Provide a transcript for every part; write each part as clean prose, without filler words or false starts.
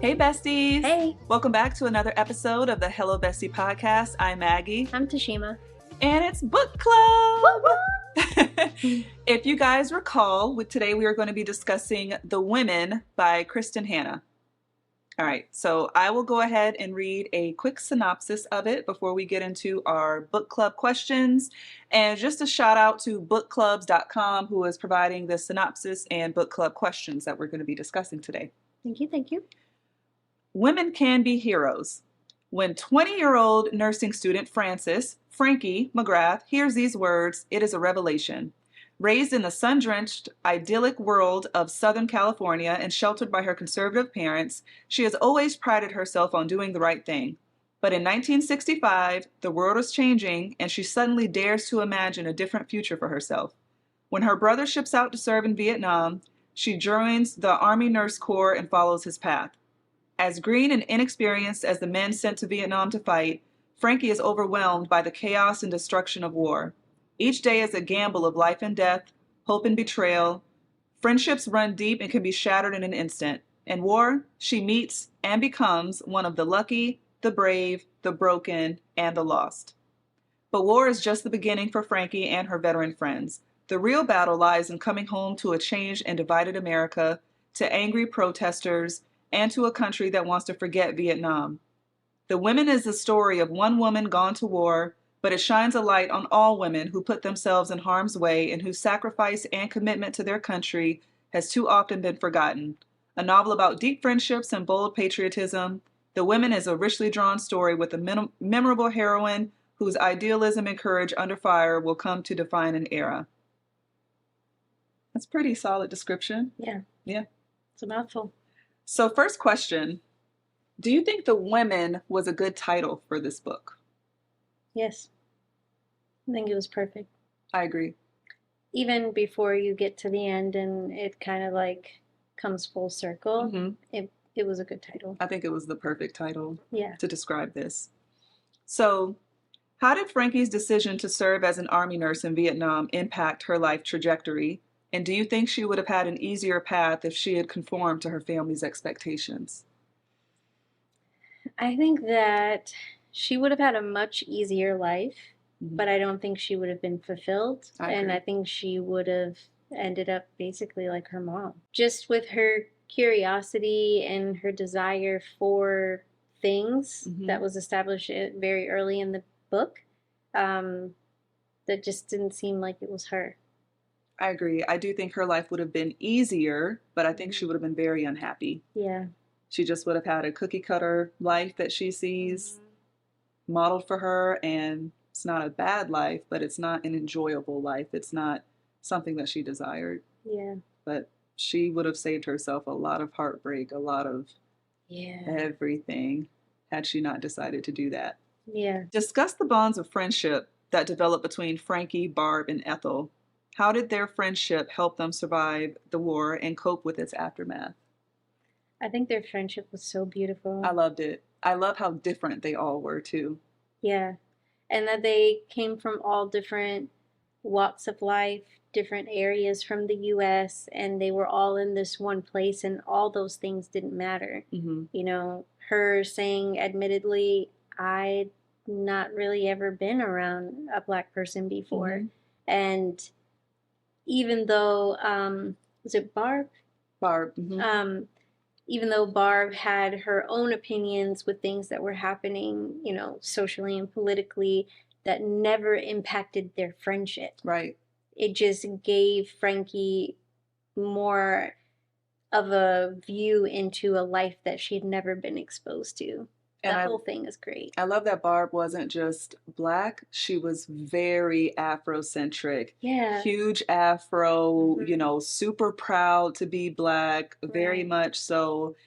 Hey, besties. Hey. Welcome back to another episode of the Hello Bestie podcast. I'm Maggie. I'm Tashima. And it's Book Club. If you guys recall, today we are going to be discussing The Women by Kristen Hanna. All right, so I will go ahead and read a quick synopsis of it before we get into our book club questions. And just a shout out to bookclubs.com, who is providing the synopsis and book club questions that we're going to be discussing today. Thank you. Women can be heroes. When 20-year-old nursing student Frankie McGrath, hears these words, it is a revelation. Raised in the sun-drenched, idyllic world of Southern California and sheltered by her conservative parents, she has always prided herself on doing the right thing. But in 1965, the world is changing, and she suddenly dares to imagine a different future for herself. When her brother ships out to serve in Vietnam, she joins the Army Nurse Corps and follows his path. As green and inexperienced as the men sent to Vietnam to fight, Frankie is overwhelmed by the chaos and destruction of war. Each day is a gamble of life and death, hope and betrayal. Friendships run deep and can be shattered in an instant. In war, she meets and becomes one of the lucky, the brave, the broken, and the lost. But war is just the beginning for Frankie and her veteran friends. The real battle lies in coming home to a changed and divided America, to angry protesters, and to a country that wants to forget Vietnam. The Women is the story of one woman gone to war, but it shines a light on all women who put themselves in harm's way and whose sacrifice and commitment to their country has too often been forgotten. A novel about deep friendships and bold patriotism, The Women is a richly drawn story with a memorable heroine whose idealism and courage under fire will come to define an era. That's a pretty solid description. Yeah. It's a mouthful. So first question, do you think The Women was a good title for this book? Yes. I think it was perfect. I agree. Even before you get to the end and it kind of like comes full circle, it was a good title. I think it was the perfect title to describe this. So how did Frankie's decision to serve as an Army nurse in Vietnam impact her life trajectory? And do you think she would have had an easier path if she had conformed to her family's expectations? I think that she would have had a much easier life, but I don't think she would have been fulfilled. I think she would have ended up basically like her mom. Just with her curiosity and her desire for things that was established very early in the book, that just didn't seem like it was her. I agree. I do think her life would have been easier, but I think she would have been very unhappy. Yeah. She just would have had a cookie cutter life that she sees modeled for her, and it's not a bad life, but it's not an enjoyable life. It's not something that she desired. Yeah. But she would have saved herself a lot of heartbreak, a lot of everything, had she not decided to do that. Yeah. Discuss the bonds of friendship that developed between Frankie, Barb, and Ethel. How did their friendship help them survive the war and cope with its aftermath? I think their friendship was so beautiful. I loved it. I love how different they all were, too. Yeah. And that they came from all different walks of life, different areas from the U.S., and they were all in this one place, and all those things didn't matter. You know, her saying, admittedly, I'd not really ever been around a Black person before. And even though, was it Barb? Barb. Even though Barb had her own opinions with things that were happening, you know, socially and politically, that never impacted their friendship. Right. It just gave Frankie more of a view into a life that she had never been exposed to. The whole thing is great. I love that Barb wasn't just Black. She was very Afrocentric. Yeah. Huge Afro, you know, super proud to be Black, very much so.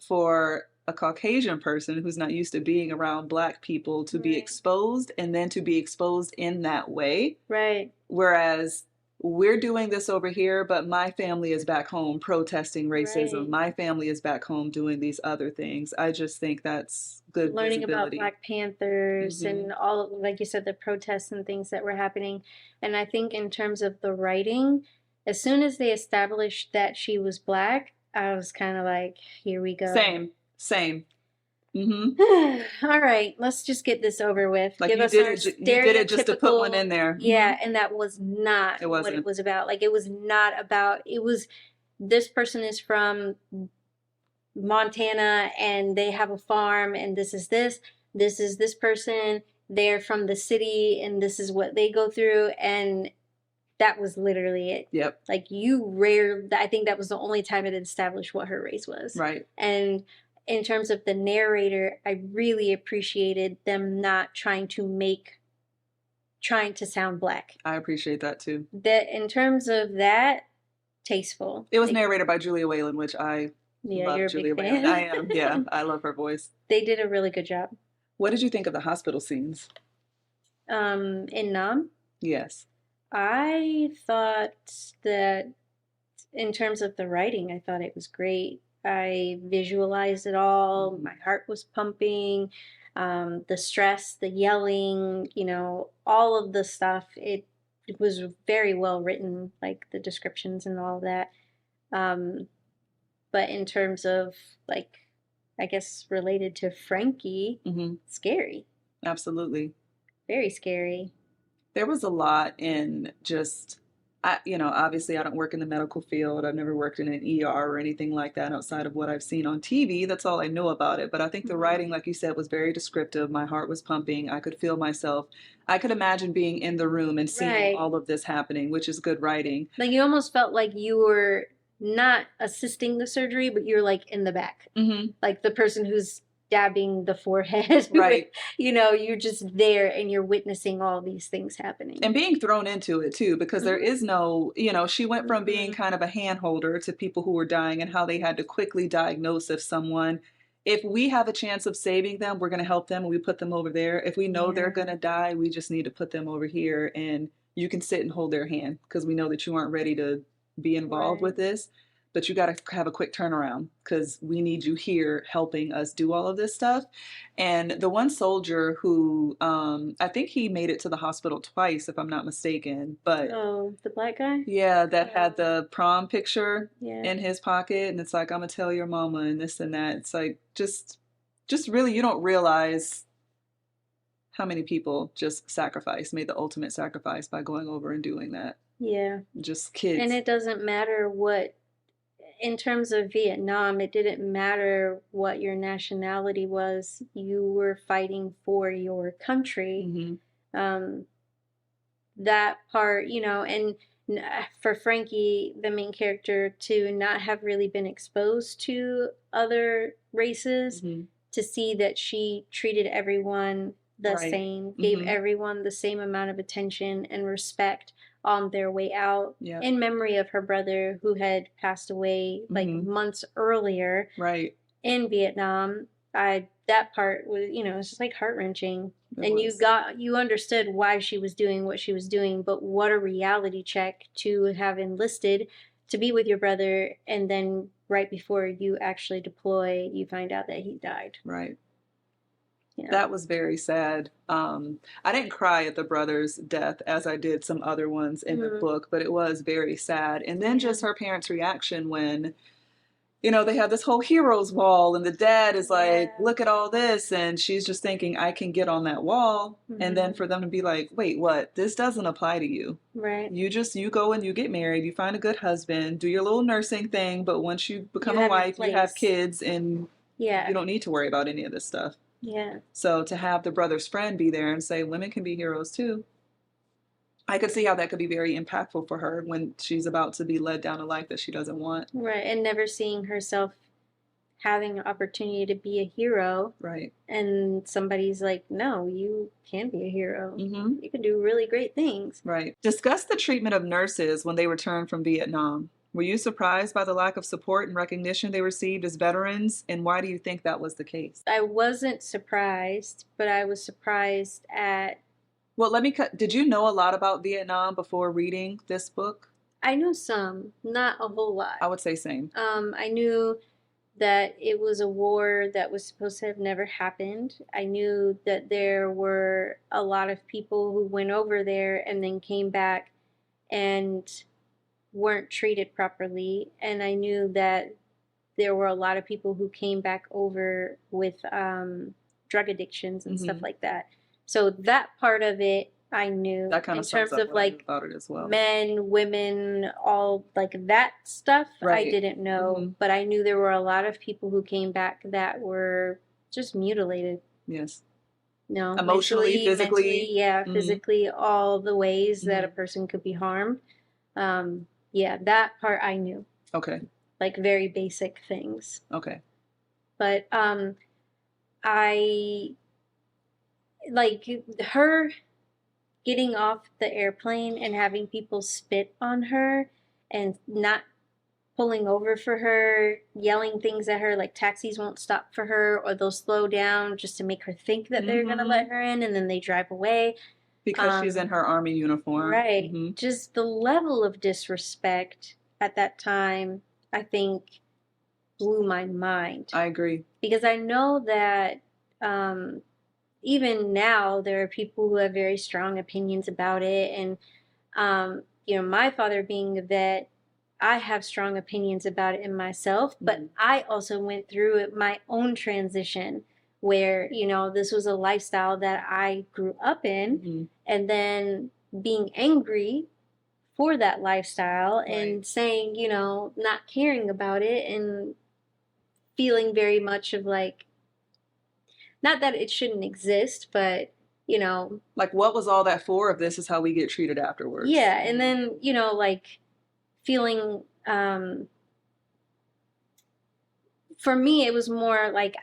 For a Caucasian person who's not used to being around Black people to be exposed, and then to be exposed in that way. Right. Whereas we're doing this over here, but my family is back home protesting racism. Right. My family is back home doing these other things. I just think that's good Learning visibility. about Black Panthers and all of, like you said, the protests and things that were happening. And I think in terms of the writing, as soon as they established that she was Black, I was kind of like, here we go. Same, same. Mm-hmm. All right, let's just get this over with. Like Give us our you did it just to put one stereotypical, in there. Mm-hmm. yeah, and that was not It what it wasn't. was about. Like, it was not about, it was, this person is from Montana and they have a farm, and this is this person, they're from the city, and this is what they go through. And that was literally it. Yep. Like, I think that was the only time it established what her race was. Right. And in terms of the narrator, I really appreciated them not trying to sound black. I appreciate that too. That in terms of that, tasteful. It was narrated by Julia Whalen, which I Yeah, love you're a Julia big Whalen. fan. I am. Yeah, I love her voice. They did a really good job. What did you think of the hospital scenes? In Nam, Yes. I thought that in terms of the writing, I thought it was great. I visualized it all. My heart was pumping. The stress, the yelling, all of the stuff. It was very well written, like the descriptions and all of that. But in terms of, like, I guess related to Frankie, scary. Absolutely. Very scary. There was a lot in just, obviously I don't work in the medical field. I've never worked in an ER or anything like that outside of what I've seen on TV. That's all I know about it. But I think the writing, like you said, was very descriptive. My heart was pumping. I could feel myself. I could imagine being in the room and seeing all of this happening, which is good writing. Like, you almost felt like you were not assisting the surgery, but you're like in the back. Like the person who's dabbing the forehead. Right. You're just there and you're witnessing all these things happening. And being thrown into it too, because there is no, she went from being kind of a hand holder to people who were dying and how they had to quickly diagnose if we have a chance of saving them, we're going to help them and we put them over there. If we know they're going to die, we just need to put them over here and you can sit and hold their hand because we know that you aren't ready to be involved with this. But you got to have a quick turnaround because we need you here helping us do all of this stuff. And the one soldier who, I think he made it to the hospital twice, if I'm not mistaken. But the black guy? Yeah, that had the prom picture in his pocket. And it's like, I'm going to tell your mama and this and that. It's like, just really, you don't realize how many people just made the ultimate sacrifice by going over and doing that. Yeah. Just kids. And it doesn't matter what, in terms of Vietnam, it didn't matter what your nationality was. You were fighting for your country. That part, and for Frankie, the main character, to not have really been exposed to other races, to see that she treated everyone the same, gave everyone the same amount of attention and respect on their way out, in memory of her brother who had passed away like months earlier in Vietnam. That part was, it's just like heart-wrenching. And you understood why she was doing what she was doing, but what a reality check to have enlisted to be with your brother, and then right before you actually deploy, you find out that he died. Right. That was very sad. I didn't cry at the brother's death as I did some other ones in the book, but it was very sad. And then just her parents' reaction when, they have this whole heroes wall and the dad is like, look at all this. And she's just thinking, I can get on that wall. And then for them to be like, wait, what? This doesn't apply to you. Right. You go and you get married, you find a good husband, do your little nursing thing. But once you become a wife, you have kids and you don't need to worry about any of this stuff. Yeah. So to have the brother's friend be there and say, women can be heroes too. I could see how that could be very impactful for her when she's about to be led down a life that she doesn't want. Right. And never seeing herself having an opportunity to be a hero. Right. And somebody's like, no, you can be a hero. You can do really great things. Right. Discuss the treatment of nurses when they returned from Vietnam. Were you surprised by the lack of support and recognition they received as veterans? And why do you think that was the case? I wasn't surprised, but I was surprised at... Well, did you know a lot about Vietnam before reading this book? I knew some, not a whole lot. I would say same. I knew that it was a war that was supposed to have never happened. I knew that there were a lot of people who went over there and then came back and weren't treated properly. And I knew that there were a lot of people who came back over with drug addictions and stuff Mhm. like that. So that part of it I knew That kind in of sums terms up of what I knew like about it as well. men, women, all like that stuff I Right. didn't know, Mhm. but I knew there were a lot of people who came back that were just mutilated. Yes. No, Emotionally, mentally, physically. yeah, Mhm. physically, all the ways that a Mhm. person could be harmed. Yeah, that part I knew, Okay. like very basic things. Okay. But I like her getting off the airplane and having people spit on her and not pulling over for her, yelling things at her, like taxis won't stop for her or they'll slow down just to make her think that they're gonna let Mhm. her in and then they drive away. Because she's in Um, her army uniform. right. Mhm. Just the level of disrespect at that time, I think, blew my mind. I agree. Because I know that um, even now there are people who have very strong opinions about it. And, my father being a vet, I have strong opinions about it in myself, but Mhm. I also went through it, my own transition where, this was a lifestyle that I grew up in. Mhm. And then being angry for that lifestyle Right. and saying, not caring about it and feeling very much of like, not that it shouldn't exist, but, Like, what was all that for if this is how we get treated afterwards? yeah. And Mhm. then, like feeling, for me, it was more like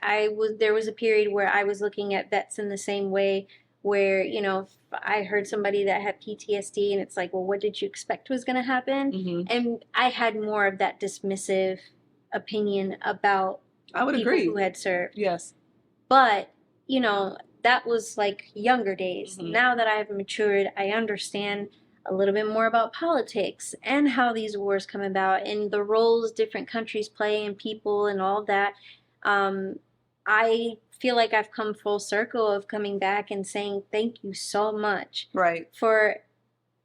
there was a period where I was looking at vets in the same way where, if I heard somebody that had PTSD and it's like, well, what did you expect was going to happen? Mhm. And I had more of that dismissive opinion about I would people who agree. had served. Yes. But, that was like younger days. Mhm. Now that I have matured, I understand a little bit more about politics and how these wars come about and the roles different countries play in people and all that. Um, I feel like I've come full circle of coming back and saying thank you so much Right. for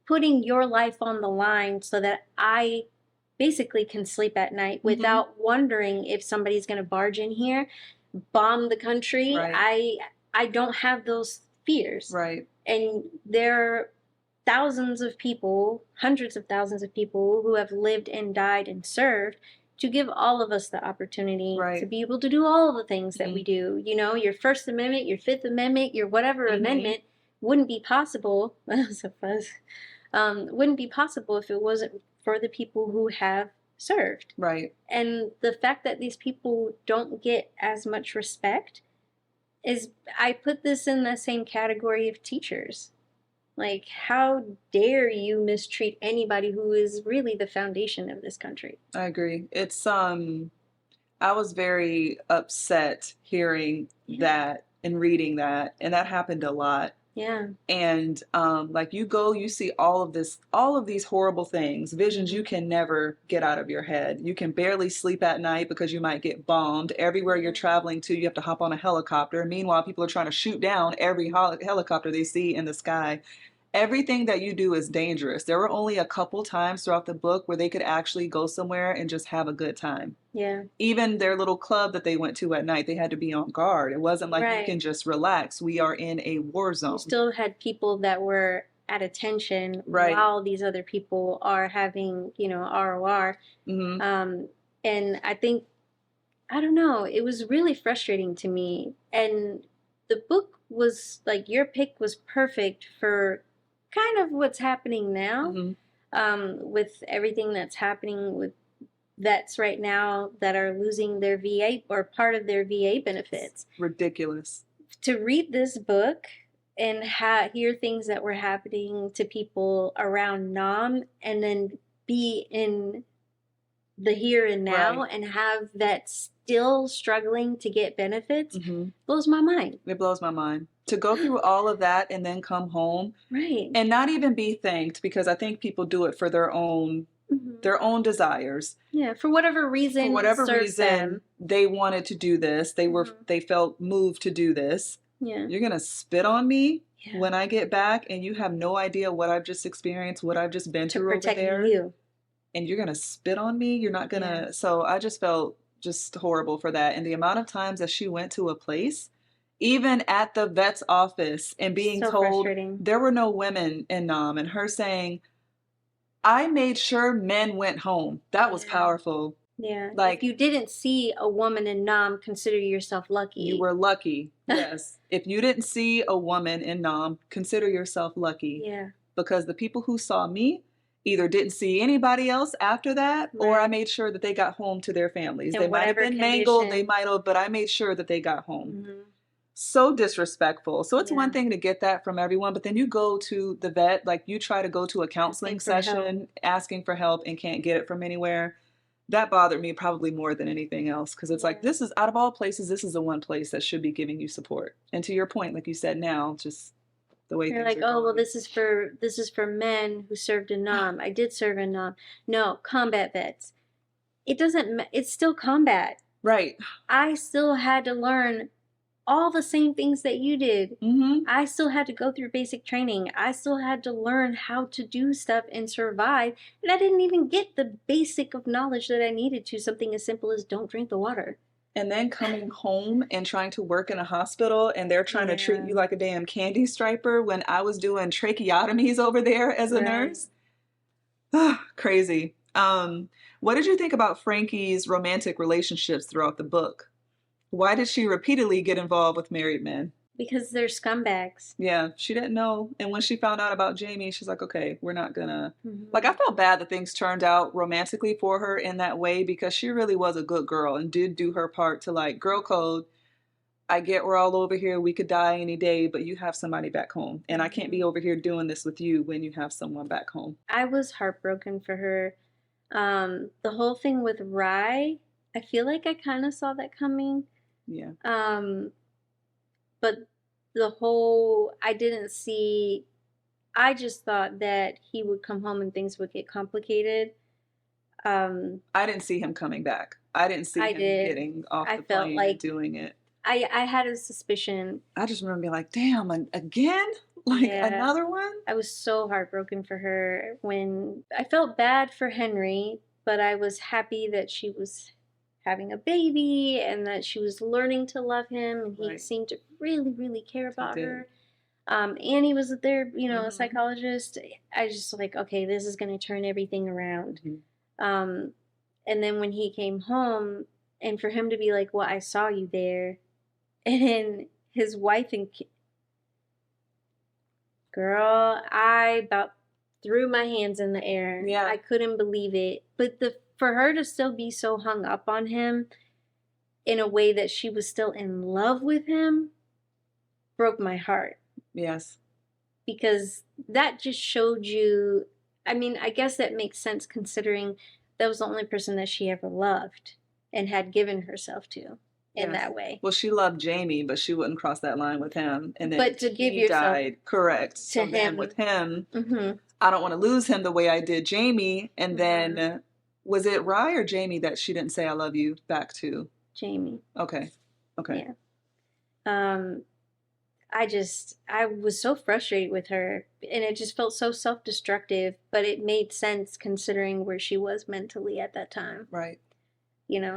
putting your life on the line so that I basically can sleep at night Mhm. without wondering if somebody's going to barge in here, bomb the country. Right. I don't have those fears. Right. And there are thousands of people, hundreds of thousands of people who have lived and died and served to give all of us the opportunity to Right. be able to do all the things that we Mhm. do. Your First Amendment, your Fifth Amendment, your whatever Mhm. amendment wouldn't be possible. That was a fuzz. Wouldn't be possible if it wasn't for the people who have served. Right. And the fact that these people don't get as much respect is, I put this in the same category of teachers. Like, how dare you mistreat anybody who is really the foundation of this country? I agree. It's I was very upset hearing Yeah. that and reading that, and that happened a lot. Yeah. And like you go, you see all of these horrible things, visions you can never get out of your head. You can barely sleep at night because you might get bombed. Everywhere you're traveling to, you have to hop on a helicopter. Meanwhile, people are trying to shoot down every helicopter they see in the sky. Everything that you do is dangerous. There were only a couple times throughout the book where they could actually go somewhere and just have a good time. Yeah. Even their little club that they went to at night, they had to be on guard. It wasn't like you can Right. just relax. We are in a war You zone. still had people that were at attention Right. while these other people are having, ROR. Hmm. And I think, I don't know, it was really frustrating to me. And the book was like, your pick was perfect for kind of what's happening now, Hmm. with everything that's happening with vets right now that are losing their VA or part of their VA benefits. Ridiculous. To read this book and hear things that were happening to people around Nam and then be in the here and now Right. and have that still struggling to get benefits Hmm. blows my mind. It blows my mind. To go through all of that and then come home Right. and not even be thanked, because I think people do it for their own desires. Yeah, for whatever For reason whatever serves reason, them. they wanted to do this. They felt moved to do this. Yeah. You're gonna spit on me Yeah. when I get back, and you have no idea what I've just experienced, what I've just been To through over protect there, you. and you're gonna spit on me. You're not Yeah. gonna. So I just felt just horrible for that. And the amount of times that she went to a place, even at the vet's office, and being So told frustrating. there were no women in Nam, and her saying, I made sure men went home. That was Yeah. powerful. Yeah. If Like, you didn't see a woman in Nam, consider yourself you lucky. were lucky. Yes. If you didn't see a woman in Nam, consider yourself lucky. Yeah. Because the people who saw me either didn't see anybody else after that, or I Right. made sure that they got home to their families. They In might have whatever been mangled, they condition. might have, but I made sure that they got home. Hmm. So disrespectful. So it's one Yeah. thing to get that from everyone, but then you go to the vet, like you try to go to a Asking counseling for help. session asking for help and can't get it from anywhere. That bothered me probably more than anything else, because it's like, Yeah. this is out of all places, this is the one place that should be giving you support. And to your point, like you said, now just the way They're things like, are oh well, going. this is for men who served in Nam. I did serve in Nam. No, combat vets. It doesn't. It's still combat. Right. I still had to learn all the same things that you did. Mm-hmm. I still had to go through basic training. I still had to learn how to do stuff and survive. And I didn't even get the basic of knowledge that I needed to. Something as simple as don't drink the water. And then coming home and trying to work in a hospital, and they're trying to treat Yeah. you like a damn candy striper when I was doing tracheotomies over there as a Right. nurse. Crazy. What did you think about Frankie's romantic relationships throughout the book? Why did she repeatedly get involved with married men? Because they're scumbags. Yeah, she didn't know. And when she found out about Jamie, she's like, okay, we're not gonna. Like, I Hmm. felt bad that things turned out romantically for her in that way, because she really was a good girl and did do her part to, like, girl code. I get we're all over here. We could die any day, but you have somebody back home. And I can't Hmm. be over here doing this with you when you have someone back home. I was heartbroken for her. The whole thing with Rye, I feel like I kind of saw that coming. Yeah. Um, but the whole, I didn't see, I just thought that he would come home and things would get complicated. Um, I didn't see him coming back. I didn't see I him did. getting off I the felt plane and like doing it. I had a suspicion. I just remember being like, damn, again? Like Yeah, another one? I was so heartbroken for her when I felt bad for Henry, but I was happy that she was having a baby and that she was learning to love him, and he Right. seemed to really, really care He about did. her. Annie was there, a Mm-hmm. psychologist. I just like, okay, this is going to turn everything around. Mm-hmm. Um, and then when he came home, and for him to be like, well, I saw you there, and then his wife and girl, I about threw my hands in the air. Yeah. I couldn't believe it. But the for her to still be so hung up on him in a way that she was still in love with him broke my heart, Yes. because that just showed you, I mean, I guess that makes sense considering that was the only person that she ever loved and had given herself to in Yes. that way. Well, she loved Jamie, but she wouldn't cross that line with him. And then But to give he yourself died. Correct. to So then him, with him, mm-hmm, I don't want to lose him the way I did Jamie. And mm-hmm, then was it Rye or Jamie that she didn't say I love you back to? Jamie. Okay. Okay. Yeah. Um, I was so frustrated with her, and it just felt so self-destructive, but it made sense considering where she was mentally at that time. Right.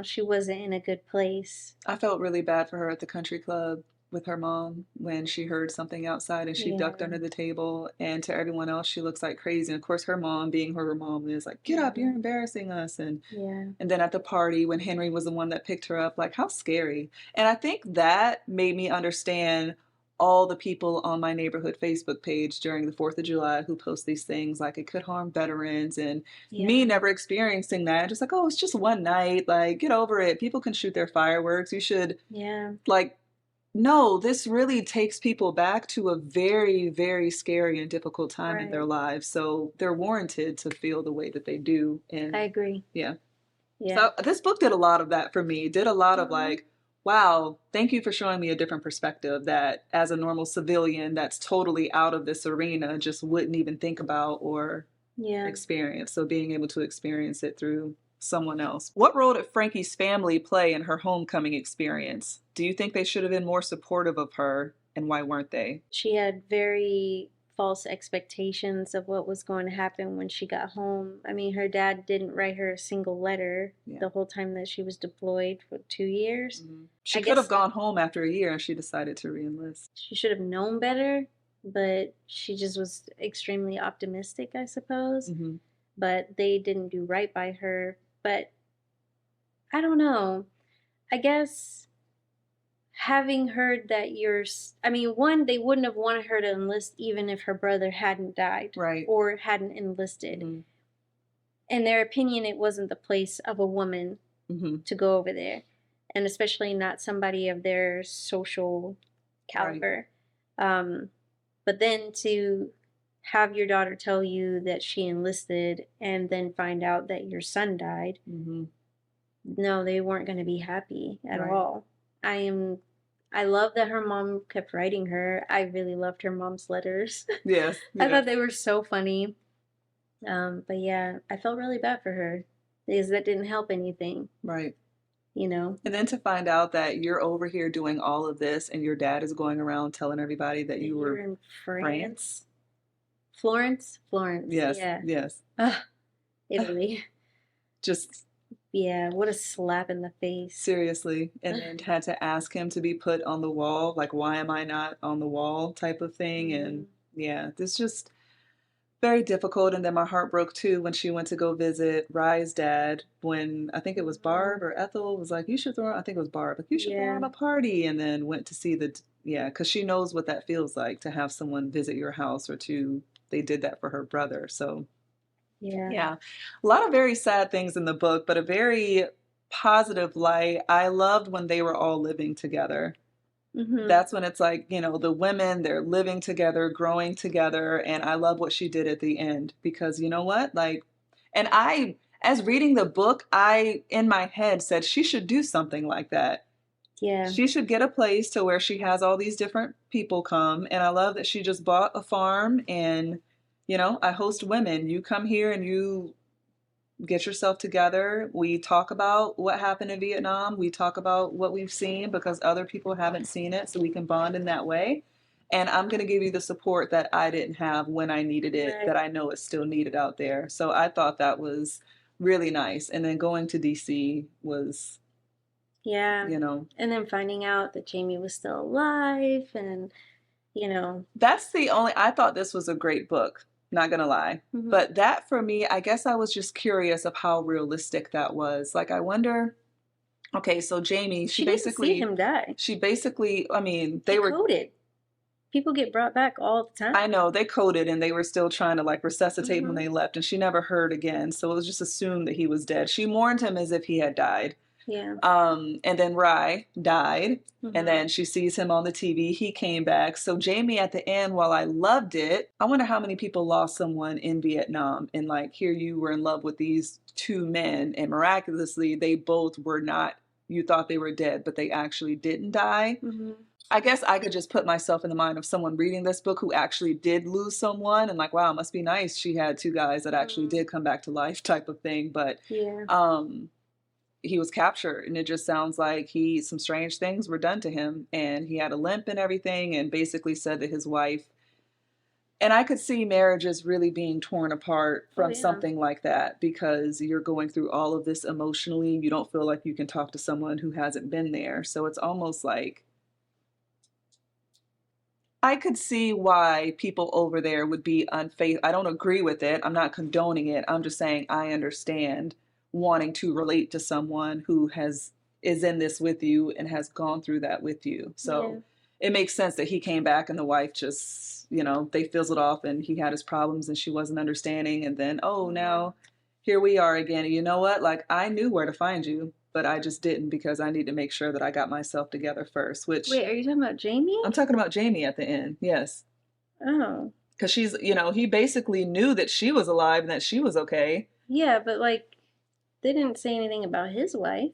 She wasn't in a good place. I felt really bad for her at the country club with her mom when she heard something outside and she ducked Yeah. under the table. And to everyone else, she looks like crazy. And of course, her mom, being her mom, is like, "Get up! You're Hmm. embarrassing us." Yeah. And then at the party when Henry was the one that picked her up, like, how scary. And I think that made me understand all the people on my neighborhood Facebook page during the 4th of July who post these things like it could harm veterans, and me Yeah. never experiencing that. Just like, oh, it's just one night. Like, get over it. People can shoot their fireworks. You should, Yeah. like, no, this really takes people back to a very, very scary and difficult time in their Right. lives. So they're warranted to feel the way that they do. I And agree. yeah. Yeah. So this book did a lot of that for me. Did a lot of Hmm. like, wow, thank you for showing me a different perspective that as a normal civilian that's totally out of this arena just wouldn't even think about or Yeah. experience. So being able to experience it through someone else. What role did Frankie's family play in her homecoming experience? Do you think they should have been more supportive of her, and why weren't they? She had very false expectations of what was going to happen when she got home. I mean, her dad didn't write her a single letter the whole time that she was deployed for 2 years. She I could have guess gone home after a year and she decided to reenlist. she should have known better, but she just was extremely optimistic, I suppose. But they didn't do right by her. But I don't know. I guess having heard that I mean, one, they wouldn't have wanted her to enlist even if her brother hadn't died Right. or hadn't enlisted. In their opinion, it wasn't the place of a woman to go over there, and especially not somebody of their social caliber. Right. But then to have your daughter tell you that she enlisted and then find out that your son died, no, they weren't going to be happy at all. I love that her mom kept writing her. I really loved her mom's letters. Yes. I thought they were so funny. But yeah, I felt really bad for her because that didn't help anything. Right. You know? And then to find out that you're over here doing all of this and your dad is going around telling everybody that you were in France. Florence? Yes. Yeah. Yes. Italy. Just. Yeah, what a slap in the face. Seriously. And then had to ask him to be put on the wall. Like, why am I not on the wall type of thing. And yeah, this just very difficult. And then my heart broke too when she went to go visit Rye's dad when I think it was Barb or Ethel was like, you should throw, I think it was Barb, like, you should throw him a party. And then went to see because she knows what that feels like to have someone visit your house they did that for her brother. So yeah, a lot of very sad things in the book, but a very positive light. I loved when they were all living together. That's when it's like, the women, they're living together, growing together. And I love what she did at the end because you know what? Like, and as reading the book, I, in my head said she should do something like that. Yeah. She should get a place to where she has all these different people come. And I love that she just bought a farm and, I host women. You come here and you get yourself together. We talk about what happened in Vietnam. We talk about what we've seen because other people haven't seen it, so we can bond in that way. And I'm going to give you the support that I didn't have when I needed it, that I know is still needed out there. So I thought that was really nice. And then going to DC was, and then finding out that Jamie was still alive and, That's I thought this was a great book. Not gonna lie. But that for me, I guess I was just curious of how realistic that was. Like, I wonder, okay, so Jamie, she basically didn't see him die. She basically, I mean, they were coded. People get brought back all the time. I know, they coded and they were still trying to like resuscitate when they left, and she never heard again. So it was just assumed that he was dead. She mourned him as if he had died. Yeah. And then Rye died, and then she sees him on the TV. He came back. So Jamie at the end, while I loved it, I wonder how many people lost someone in Vietnam. And like, here you were in love with these two men, and miraculously, they both were not, you thought they were dead, but they actually didn't die. I guess I could just put myself in the mind of someone reading this book who actually did lose someone and like, wow, it must be nice. She had two guys that actually did come back to life type of thing. But he was captured, and it just sounds like some strange things were done to him, and he had a limp and everything, and basically said that his wife, and I could see marriages really being torn apart from something like that because you're going through all of this emotionally. You don't feel like you can talk to someone who hasn't been there. So it's almost like I could see why people over there would be unfaithful. I don't agree with it. I'm not condoning it. I'm just saying I understand wanting to relate to someone who is in this with you and has gone through that with you. So it makes sense that he came back and the wife just, they fizzled off and he had his problems and she wasn't understanding. And then, now here we are again. And you know what? Like, I knew where to find you, but I just didn't because I need to make sure that I got myself together first, which... Wait, are you talking about Jamie? I'm talking about Jamie at the end. Yes. Oh. Because she's, he basically knew that she was alive and that she was okay. Yeah, but like, they didn't say anything about his wife.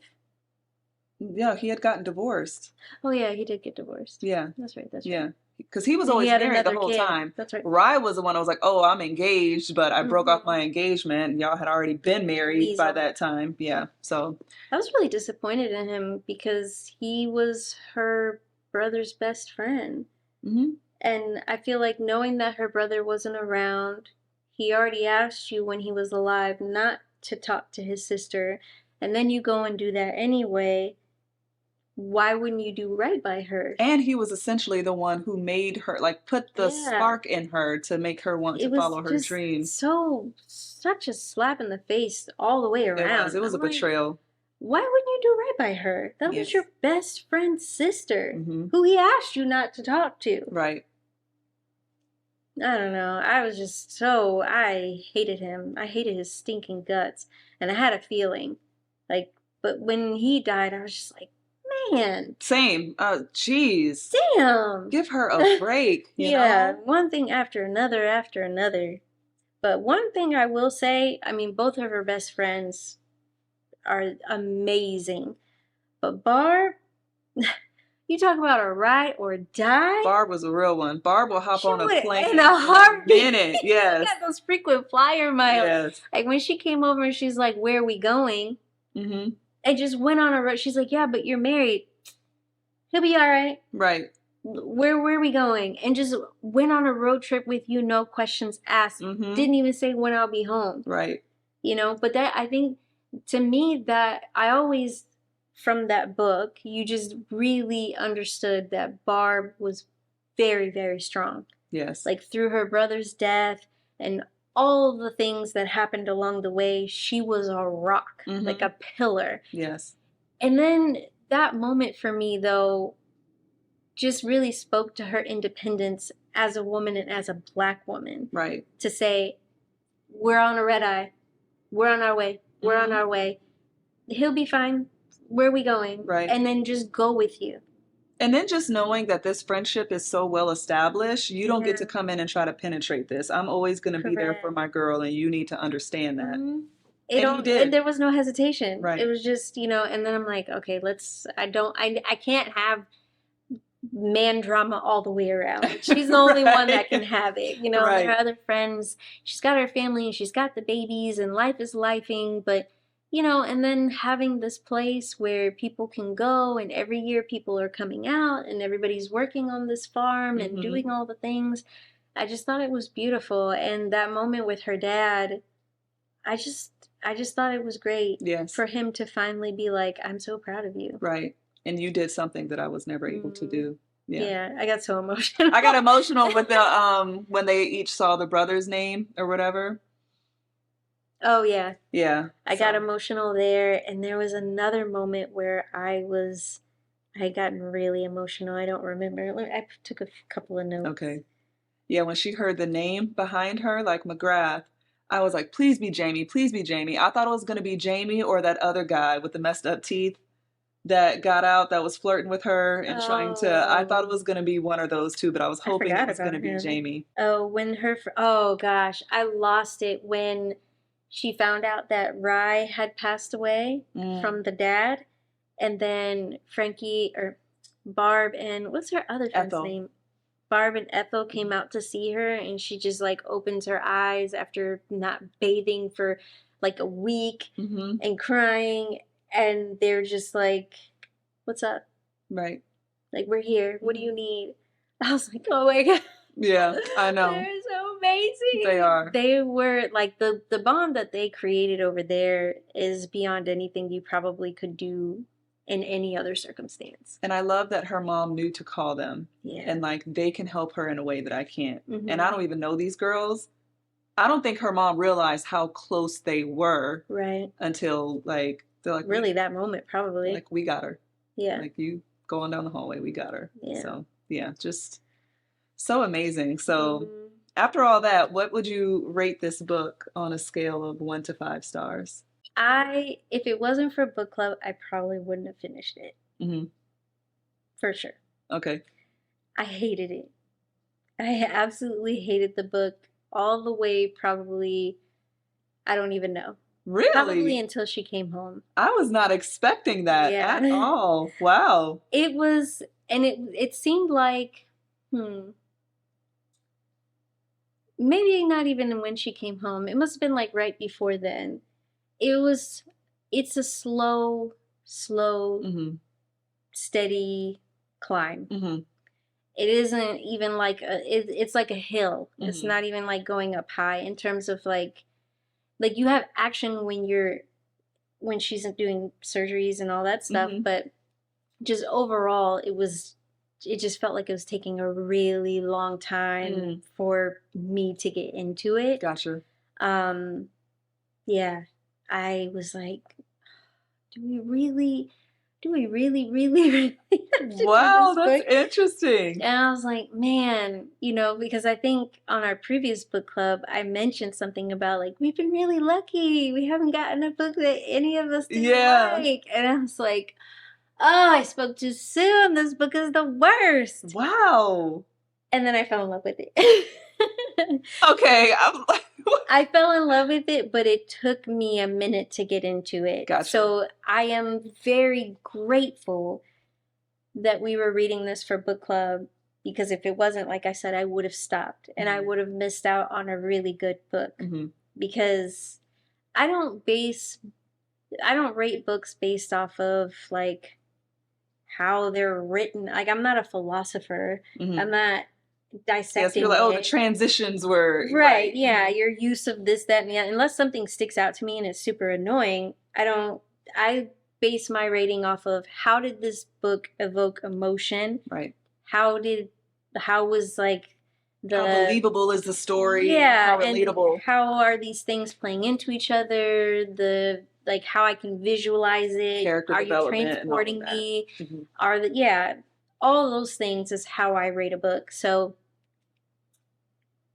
Yeah, he had gotten divorced. Oh, yeah, he did get divorced. Yeah. That's right. Yeah. Because he was always married the whole time. That's right. Rye was the one I was like, oh, I'm engaged, but I broke off my engagement. And y'all had already been married by that time. Yeah. So I was really disappointed in him because he was her brother's best friend. And I feel like knowing that her brother wasn't around, he already asked you when he was alive not to talk to his sister, and then you go and do that anyway. Why wouldn't you do right by her? And he was essentially the one who made her, like, put the Yeah. spark in her to make her want to It was follow her just dream. such a slap in the face all the way It was. It around. was a I'm like, betrayal. why wouldn't you do right by her? That was Yes. your best friend's sister, Mm-hmm. who he asked you not to talk to. Right. I don't know. I was just so, I hated him. I hated his stinking guts. And I had a feeling. Like, but when he died, I was just like, man, Same. Jeez. damn. Give her a break, you Yeah, know? one thing after another after another. But one thing I will say, I mean, both of her best friends are amazing. But Barb, you talk about a ride or die. Barb was a real one. Barb will hop She on a would plane in a heartbeat. minute. Yes. She got those frequent flyer miles. Yes. Like when she came over and she's like, "Where are we going?" Mm-hmm. And just went on a road. She's like, "Yeah, but you're married. He'll be all right. Right. Where are we going?" And just went on a road trip with you, no questions asked. Mm-hmm. Didn't even say when I'll be home. Right. You know, but that, I think, to me, that I always, from that book, you just really understood that Barb was very, very strong. Yes. Like through her brother's death and all the things that happened along the way, she was a rock, Mm-hmm. like a pillar. Yes. And then that moment for me, though, just really spoke to her independence as a woman and as a Black woman. Right. To say, we're on a red eye. We're on our way. We're Mm-hmm. on our way. He'll be fine. Where are we going? Right. And then just go with you. And then just knowing that this friendship is so well established, you don't get to Yeah. come in and try to penetrate this. I'm always going to be there for Correct. my girl, and you need to understand that. Mhm. And he did. There was no hesitation. Right. It was just, you know, and then I'm like, okay, I can't have man drama all the way around. She's the only one that can have it. You know, Right. her other friends, she's got her family and she's got the babies and life is lifing, but you know, and then having this place where people can go and every year people are coming out and everybody's working on this farm and Mhm. doing all the things. I just thought it was beautiful. And that moment with her dad, I just thought it was great. Yes. For him to finally be like, I'm so proud of you. Right. And you did something that I was never able to do. Yeah, I got so emotional. I got emotional with the when they each saw the brother's name or whatever. Oh yeah. Yeah. I got emotional there, and there was another moment where I had gotten really emotional. I don't remember. I took a couple of notes. Okay. Yeah, when she heard the name behind her, like McGrath, I was like, please be Jamie, please be Jamie. I thought it was going to be Jamie or that other guy with the messed up teeth that got out that was flirting with her and trying to, I thought it was going to be one of those two, but I was hoping it was going to be Jamie. Oh, oh gosh, I lost it when she found out that Rye had passed away from the dad, and then Frankie or Barb and what's her other friend's name? Barb and Ethel came out to see her, and she just like opens her eyes after not bathing for like a week and crying, and they're just like, "What's up?" Right. Like, we're here. What do you need? I was like, oh my God. Yeah, I know. They're so amazing. They are. They were like the bond that they created over there is beyond anything you probably could do in any other circumstance. And I love that her mom knew to call them. Yeah. And like they can help her in a way that I can't. And I don't even know these girls. I don't think her mom realized how close they were. Right. Until like they're like really that moment probably. Like we got her. Yeah. Like you going down the hallway, we got her. Yeah. So yeah, just so amazing. So after all that, what would you rate this book on a scale of 1 to 5 stars? If it wasn't for book club, I probably wouldn't have finished it. For sure. Okay. I hated it. I absolutely hated the book all the way, probably, I don't even know. Really? Probably until she came home. I was not expecting that at all. Wow. It was, and it seemed like, maybe not even when she came home. It must have been like right before then. It's a slow, steady climb. it isn't even like it's like a hill. It's Mm-hmm. not even like going up high in terms of like you have action when she's doing surgeries and all that stuff, Mm-hmm. but just overall it just felt like it was taking a really long time Mm. for me to get into it. Gotcha. Um, yeah, I was like, do we really, really have to do Wow, this that's book? interesting. And I was like, man, because I think on our previous book club, I mentioned something about like, we've been really lucky. We haven't gotten a book that any of us didn't Yeah. like. And I was like, oh, I spoke too soon. This book is the worst. Wow. And then I fell in love with it. Okay. I'm like, I fell in love with it, but it took me a minute to get into it. gotcha. So I am very grateful that we were reading this for book club because if it wasn't, like I said, I would have stopped and I Mm-hmm. would have missed out on a really good book Mm-hmm. because I don't base, I don't rate books based off of like how they're written. Like, I'm not a philosopher. Mm-hmm. I'm not Yes, you're dissecting like, oh, the it. transitions were Right, right. yeah, Mm-hmm. your use of this, that, and the other. Unless something sticks out to me and it's super annoying, I base my rating off of how did this book evoke emotion? Right. How was like How the, believable is the story? yeah, How and relatable? how are these things playing into each other? Like how I can visualize it. Character Are you development and all of transporting that. me? Mm-hmm. Yeah, all those things is how I rate a book. So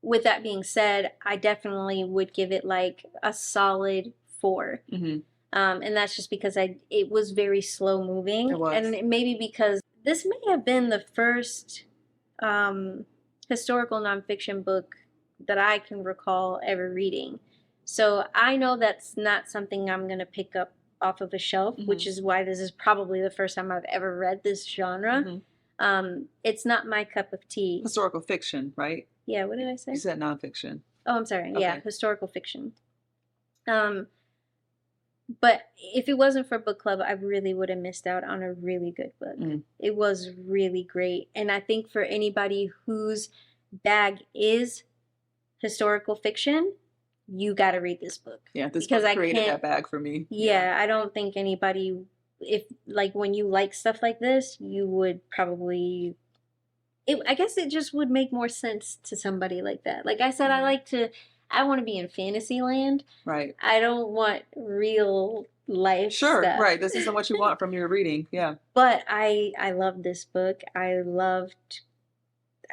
with that being said, I definitely would give it like a solid 4. Mm-hmm. And that's just because it was very slow It moving, and was. maybe because this may have been the first historical nonfiction book that I can recall ever reading. So I know that's not something I'm gonna pick up off of a shelf, Mm-hmm. which is why this is probably the first time I've ever read this genre. Mm-hmm. It's not my cup of tea. Historical fiction, right? Yeah, what did I You say? said nonfiction. Oh, I'm sorry. Yeah, Okay. historical fiction. Um, but if it wasn't for book club, I really would have missed out on a really good book. Mm. It was really great. And I think for anybody whose bag is historical fiction, you got to read this book. Yeah, this because book I created can't, that bag for me. yeah, I don't think anybody, if like when you like stuff like this, you would probably, I guess it just would make more sense to somebody like that. Like I said, Mm-hmm. I want to be in fantasy land. Right. I don't want real life Sure, stuff. right. This isn't what you want from your reading. Yeah. But I love this book. I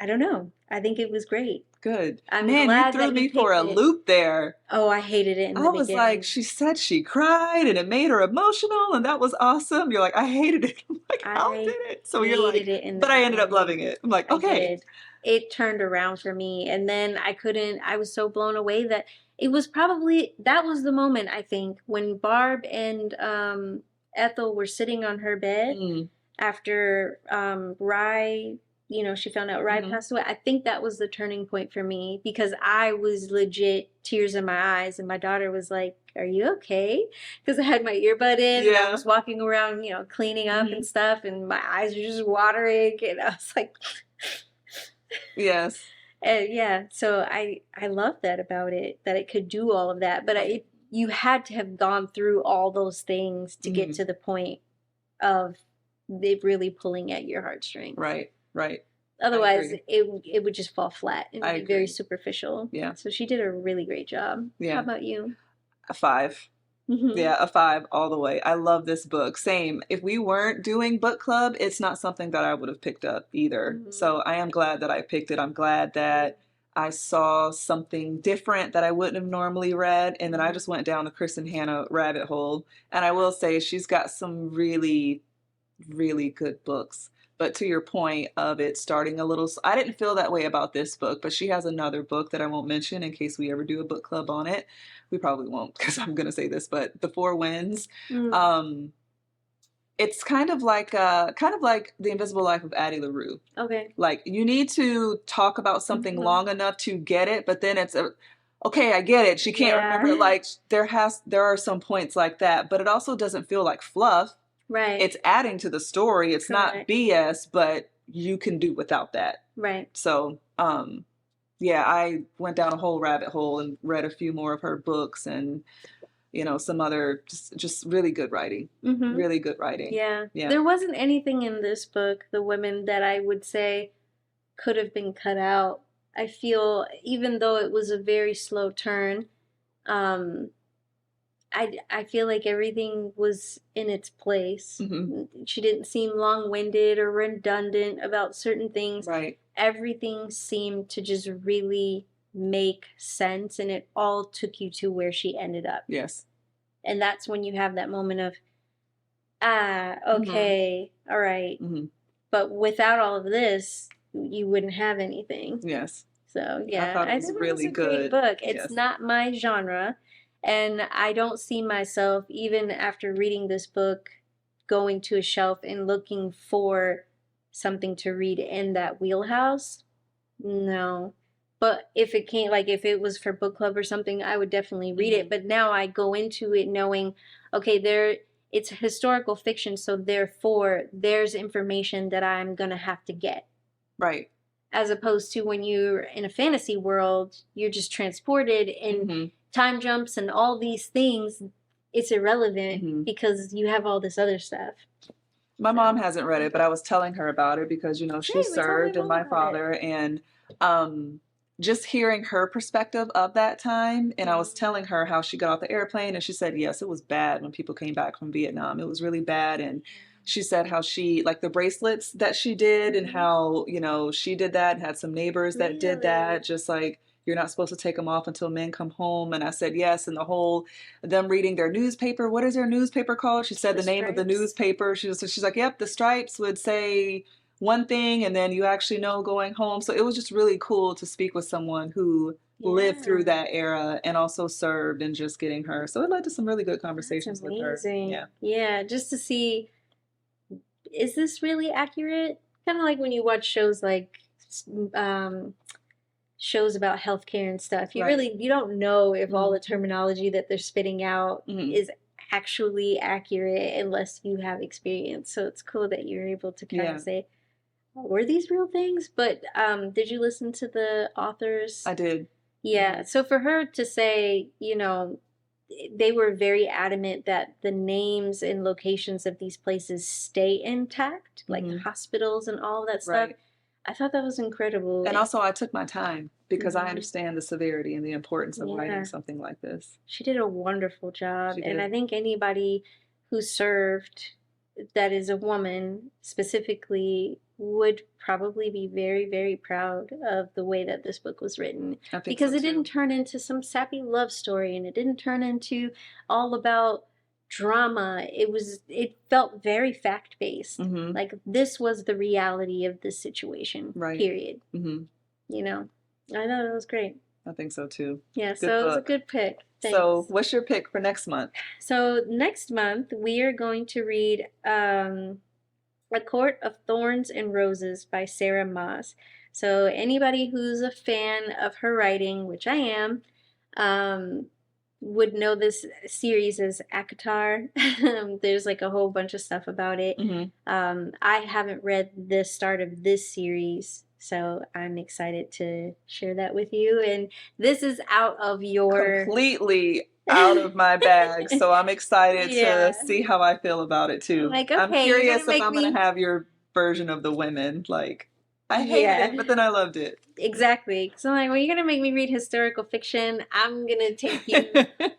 don't know. I think it was great. Good. I'm Man, you glad threw that you me for picked a it. loop there. Oh, I hated it in I the was like, beginning. she said she cried and it made her emotional and that was awesome. You're like, I hated it. I'm like, how I did it? So you're like, hated it in the but I ended up beginning. loving it. I'm like, I okay. did. It turned around for me. And then I was so blown away that that was the moment, I think, when Barb and Ethel were sitting on her bed Mm, after Rye, she found out Rye hmm. passed away. I think that was the turning point for me because I was legit tears in my eyes, and my daughter was like, "Are you okay?" Because I had my earbud in and I Yeah. was walking around, cleaning up Hmm. and stuff, and my eyes were just watering, and I was like, Yes. and yeah. So I love that about it, that it could do all of that, but Right. you had to have gone through all those things to get Hmm. to the point of it really pulling at your heartstrings. Right. Right. I Otherwise, agree. it would just fall flat and I be very agree. superficial. Yeah. So she did a really great job. How Yeah. about you? A 5. Hmm. Yeah, a 5 all the way. I love this book. Same. If we weren't doing book club, it's not something that I would have picked up either. Hmm. So I am glad that I picked it. I'm glad that I saw something different that I wouldn't have normally read. And then I just went down the Kristen Hanna rabbit hole. And I will say she's got some really, really good books. But to your point of it starting a little, I didn't feel that way about this book, but she has another book that I won't mention in case we ever do a book club on it. We probably won't because I'm going to say this, but The Four Winds. Mm. Um, it's kind of like The Invisible Life of Addie LaRue. Okay. Like you need to talk about something Mhm. long enough to get it, but then okay, I get it. She can't remember it. Yeah. Like there are some points like that, but it also doesn't feel like fluff. Right. It's adding to the story. It's not Correct. BS, but you can do without that. Right. So, yeah, I went down a whole rabbit hole and read a few more of her books and, some other just really good writing. Mm-hmm. Really good writing. Yeah. Yeah. There wasn't anything in this book, The Women, that I would say could have been cut out. I feel, even though it was a very slow turn, um, I feel like everything was in its place. Mm-hmm. She didn't seem long-winded or redundant about certain things. Right. Everything seemed to just really make sense, and it all took you to where she ended up. Yes. And that's when you have that moment of, okay, all right. Mm-hmm. But without all of this, you wouldn't have anything. Yes. So, yeah, I thought it was think really a good. great book. It's Yes. not my genre, and I don't see myself, even after reading this book, going to a shelf and looking for something to read in that wheelhouse. No. But if it came, like if it was for book club or something, I would definitely read it. But now I go into it knowing, okay, it's historical fiction, so therefore there's information that I'm gonna have to get. Right. As opposed to when you're in a fantasy world, you're just transported and time jumps and all these things. It's irrelevant because you have all this other stuff. My mom hasn't read it, but I was telling her about it because, she served and my father, and just hearing her perspective of that time. And I was telling her how she got off the airplane, and she said, yes, it was bad when people came back from Vietnam. It was really bad. And she said how she, like the bracelets that she did and how, she did that and had some neighbors that did that, just like, you're not supposed to take them off until men come home. And I said, yes. And the whole, them reading their newspaper. What is their newspaper called? She said the name of the newspaper. She's like, yep, the stripes would say one thing and then you actually know going home. So it was just really cool to speak with someone who lived through that era and also served, and just getting her. So it led to some really good conversations with her. Yeah. Yeah, just to see, is this really accurate? Kind of like when you watch shows like shows about healthcare and stuff. You don't know if all the terminology that they're spitting out is actually accurate unless you have experience. So it's cool that you're able to kind of say, were these real things? But did you listen to the authors? I did. Yeah. So for her to say, they were very adamant that the names and locations of these places stay intact, like hospitals and all that stuff. I thought that was incredible. And also I took my time because I understand the severity and the importance of writing something like this. She did a wonderful job. And I think anybody who served that is a woman specifically would probably be very, very proud of the way that this book was written. Because it didn't turn into some sappy love story, and it didn't turn into all about drama. It felt very fact-based. Like this was the reality of this situation, period. I thought it was great. I think so too. Yeah, good so book. It was a good pick. Thanks. So what's your pick for next month? So next month we are going to read A Court of Thorns and Roses by Sarah Maas. So anybody who's a fan of her writing, which I am, would know this series as Akatar. There's like a whole bunch of stuff about it. I haven't read the start of this series, so I'm excited to share that with you. And this is out of your... Completely out of my bag, so I'm excited to see how I feel about it too. Like, okay, I'm curious if I'm going to have your version of the women. Like, I hated it, but then I loved it. Exactly. So I'm like, well, you're going to make me read historical fiction. I'm going to take you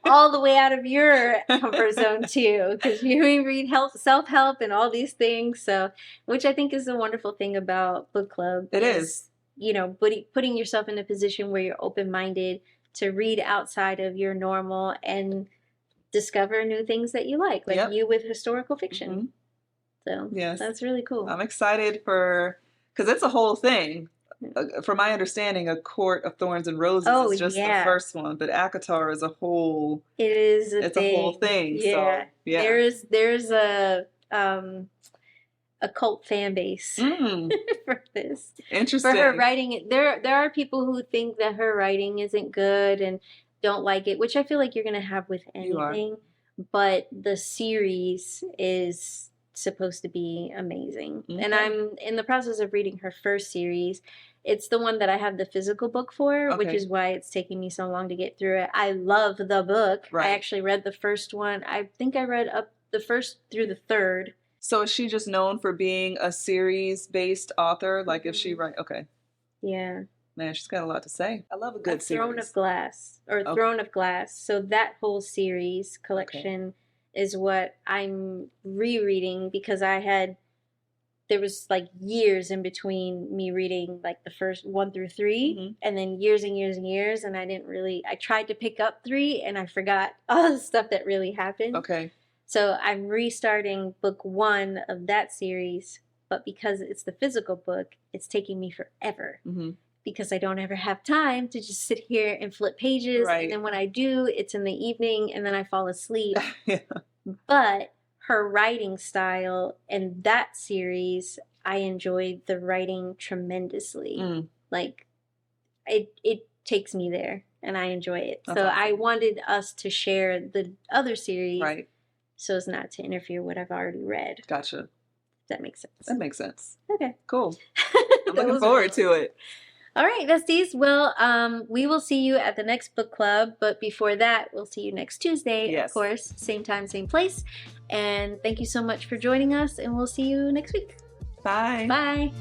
all the way out of your comfort zone too, because you read self-help and all these things. So, which I think is a wonderful thing about book club. It is. Putting yourself in a position where you're open-minded to read outside of your normal and discover new things that you like you with historical fiction. So that's really cool. I'm excited because it's a whole thing. From my understanding, A Court of Thorns and Roses is just the first one, but Akatar is a whole... It's a whole thing. Yeah. So, yeah. There's a cult fan base for this. Interesting. For her writing. There are people who think that her writing isn't good and don't like it, which I feel like you're going to have with anything. But the series is supposed to be amazing. Okay. And I'm in the process of reading her first series. It's the one that I have the physical book for, which Okay. is why it's taking me so long to get through it. I love the book. Right. I actually read the first one. I think I read up the first through the third. So is she just known for being a series-based author? Like if she write, okay. Yeah. Man, she's got a lot to say. I love a good series. Throne of Glass, or Okay. Throne of Glass. So that whole series collection is what I'm rereading, because there was like years in between me reading like the first 1 through 3, and then years and years and years, and I tried to pick up 3 and I forgot all the stuff that really happened. Okay. So I'm restarting book 1 of that series, but because it's the physical book, it's taking me forever. Because I don't ever have time to just sit here and flip pages. Right. And then when I do, it's in the evening and then I fall asleep. Yeah. But her writing style and that series, I enjoyed the writing tremendously. Like, it takes me there and I enjoy it. That's so awesome. I wanted us to share the other series, Right. so as not to interfere with what I've already read. Gotcha. If that makes sense. That makes sense. Okay. Cool. I'm looking forward to it. All right, besties. Well, we will see you at the next book club. But before that, we'll see you next Tuesday, of course. Same time, same place. And thank you so much for joining us. And we'll see you next week. Bye. Bye.